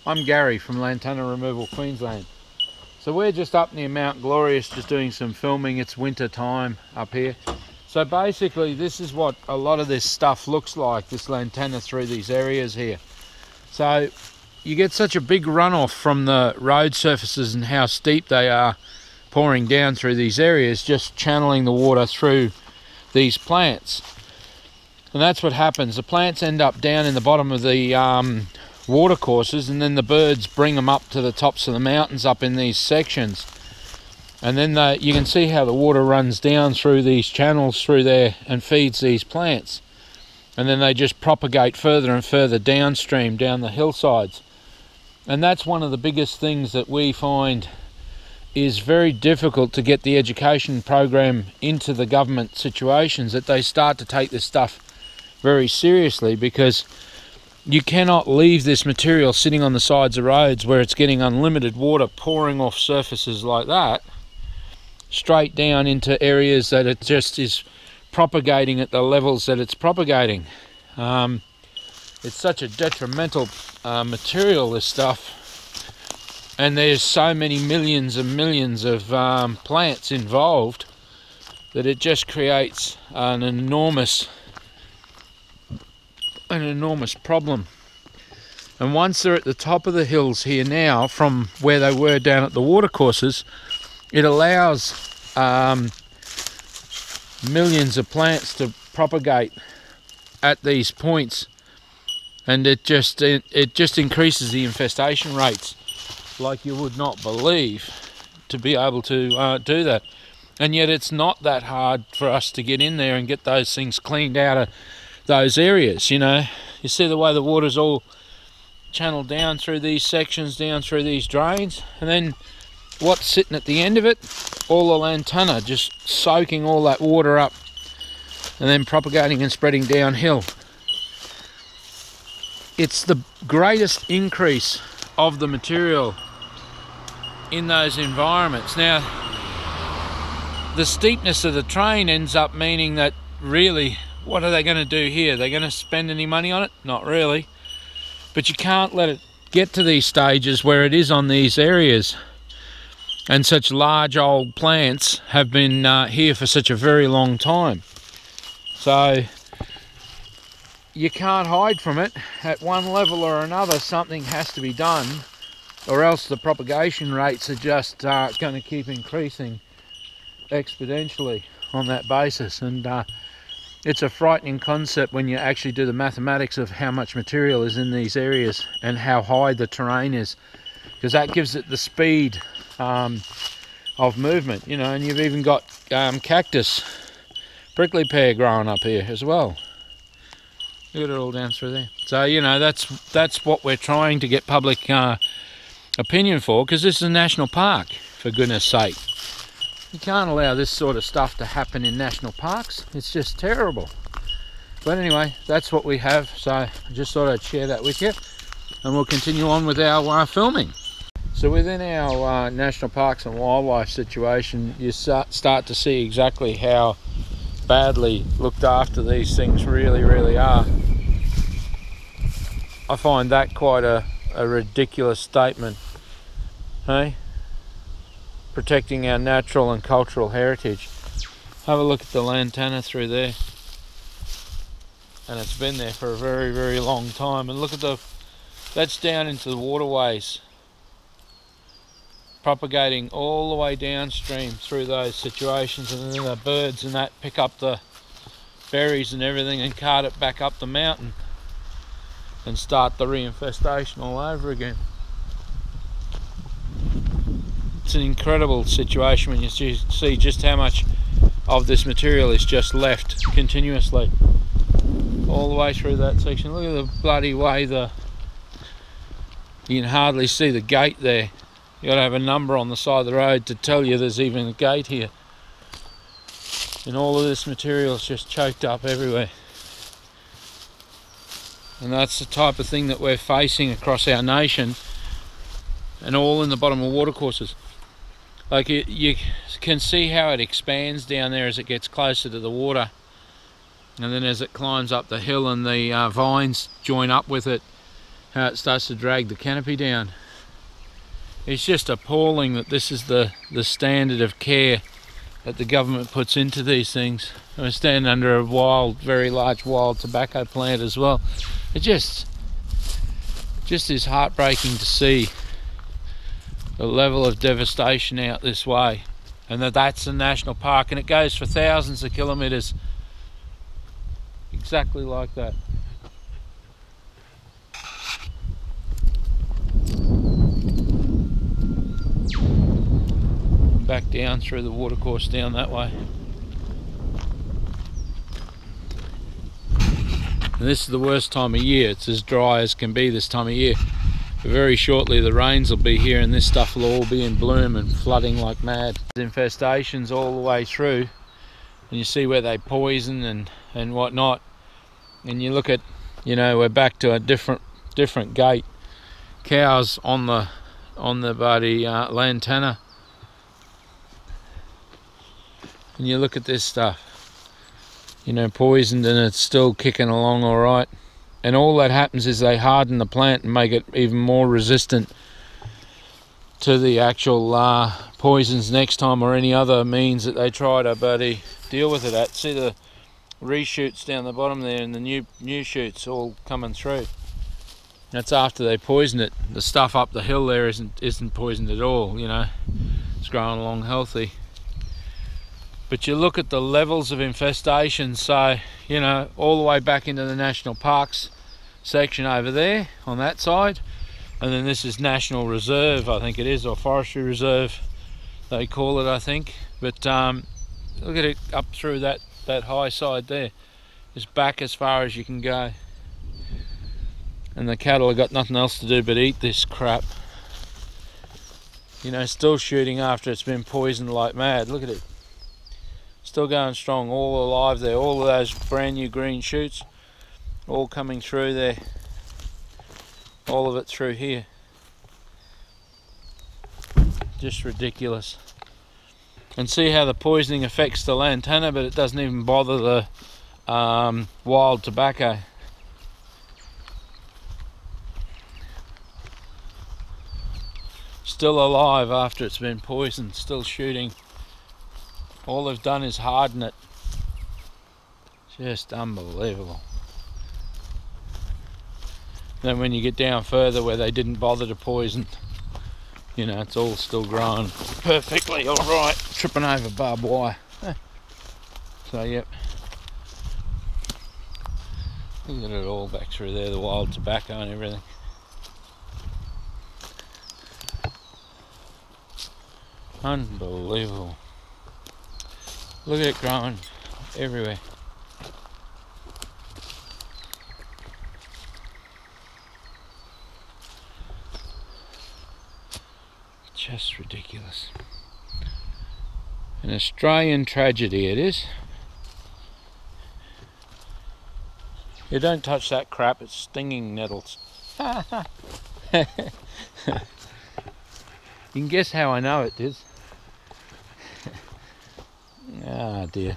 I'm Gary from Lantana Removal, Queensland. So we're just up near Mount Glorious, just doing some filming. It's winter time up here. So basically this is what a lot of this stuff looks like, this lantana through these areas here. So you get such a big runoff from the road surfaces and how steep they are pouring down through these areas, just channeling the water through these plants. And that's what happens. The plants end up down in the bottom of the water courses, and then the birds bring them up to the tops of the mountains up in these sections. And then you can see how the water runs down through these channels through there and feeds these plants. And then they just propagate further and further downstream down the hillsides. And that's one of the biggest things that we find is very difficult to get the education program into the government situations, that they start to take this stuff very seriously, because you cannot leave this material sitting on the sides of roads where it's getting unlimited water pouring off surfaces like that straight down into areas that it just is propagating at the levels that it's propagating. It's such a detrimental material, this stuff, and there's so many millions and millions of plants involved that it just creates an enormous problem. And once they're at the top of the hills here now, from where they were down at the watercourses, it allows millions of plants to propagate at these points, and it just increases the infestation rates like you would not believe, to be able to do that. And yet it's not that hard for us to get in there and get those things cleaned out of those areas. You know, you see the way the water's all channeled down through these sections, down through these drains, and then what's sitting at the end of it? All the lantana just soaking all that water up and then propagating and spreading downhill. It's the greatest increase of the material in those environments. Now, the steepness of the terrain ends up meaning that really, what are they going to do here? Are they going to spend any money on it? Not really. But you can't let it get to these stages where it is on these areas. And such large old plants have been here for such a very long time. So you can't hide from it. At one level or another, something has to be done, or else the propagation rates are just going to keep increasing exponentially on that basis. And it's a frightening concept when you actually do the mathematics of how much material is in these areas and how high the terrain is, because that gives it the speed of movement, you know. And you've even got cactus, prickly pear growing up here as well. Look at it all down through there. So, you know, that's what we're trying to get public opinion for, because this is a national park, for goodness sake. You can't allow this sort of stuff to happen in national parks. It's just terrible. But anyway, that's what we have, so I just thought I'd share that with you, and we'll continue on with our filming. So within our national parks and wildlife situation, you start to see exactly how badly looked after these things really are. I find that quite a ridiculous statement, hey? Protecting our natural and cultural heritage. Have a look at the lantana through there, and it's been there for a very long time. And look at that's down into the waterways, propagating all the way downstream through those situations, and then the birds and that pick up the berries and everything and cart it back up the mountain and start the reinfestation all over again. It's an incredible situation when you see just how much of this material is just left continuously all the way through that section. Look at the bloody way you can hardly see the gate there. You got to have a number on the side of the road to tell you there's even a gate here. And all of this material is just choked up everywhere. And that's the type of thing that we're facing across our nation, and all in the bottom of watercourses. Like you can see how it expands down there as it gets closer to the water, and then as it climbs up the hill and the vines join up with it, how it starts to drag the canopy down. It's just appalling that this is the standard of care that the government puts into these things. We're standing under a very large wild tobacco plant as well. It just is heartbreaking to see the level of devastation out this way, and that's a national park, and it goes for thousands of kilometres, exactly like that. Back down through the watercourse down that way. And this is the worst time of year. It's as dry as can be this time of year. But very shortly the rains will be here and this stuff will all be in bloom and flooding like mad. Infestations all the way through, and you see where they poison and whatnot. And you look at, you know, we're back to a different gate. Cows on the bloody Lantana. And you look at this stuff, you know, poisoned, and it's still kicking along all right. And all that happens is they harden the plant and make it even more resistant to the actual poisons next time, or any other means that they try to deal with it at. See the reshoots down the bottom there, and the new shoots all coming through. That's after they poison it. The stuff up the hill there isn't poisoned at all, you know. It's growing along healthy. But you look at the levels of infestation, so, you know, all the way back into the national parks section over there on that side, and then this is National Reserve, I think it is, or Forestry Reserve they call it, I think. But look at it up through that high side there. It's back as far as you can go, and the cattle have got nothing else to do but eat this crap. You know, still shooting after it's been poisoned like mad. Look at it. Still going strong, all alive there, all of those brand new green shoots, all coming through there, all of it through here. Just ridiculous. And see how the poisoning affects the Lantana, but it doesn't even bother the wild tobacco. Still alive after it's been poisoned, still shooting. All they've done is harden it. Just unbelievable. Then when you get down further where they didn't bother to poison, you know, it's all still growing perfectly alright. Tripping over barbed wire. So yep. Look at it all back through there, the wild tobacco and everything. Unbelievable. Look at it growing everywhere. Just ridiculous. An Australian tragedy it is. You don't touch that crap, it's stinging nettles. You can guess how I know it is. Ah, dear.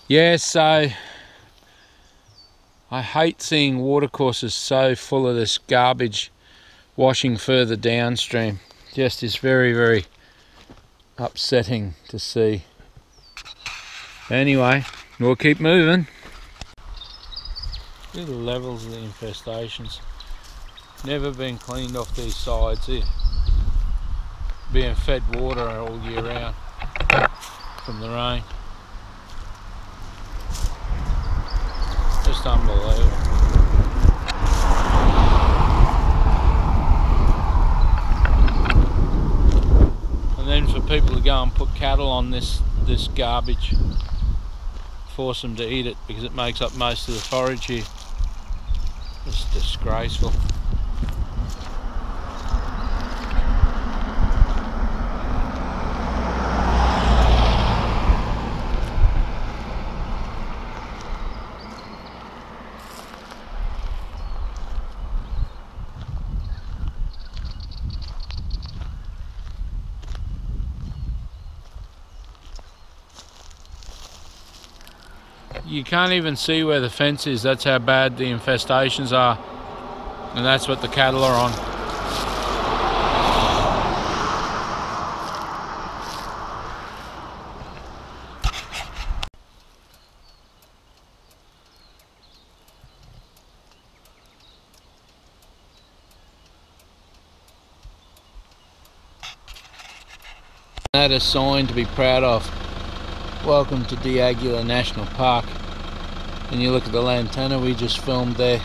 Yeah, so I hate seeing watercourses so full of this garbage washing further downstream. Just is very, very upsetting to see. Anyway, we'll keep moving. Look at the levels of the infestations. Never been cleaned off these sides here. Being fed water all year round from the rain. Just unbelievable. And then for people to go and put cattle on this garbage, force them to eat it because it makes up most of the forage here. It's disgraceful. You can't even see where the fence is, that's how bad the infestations are. And that's what the cattle are on. That is a sign to be proud of. Welcome to Dáguilar National Park. And you look at the Lantana we just filmed there.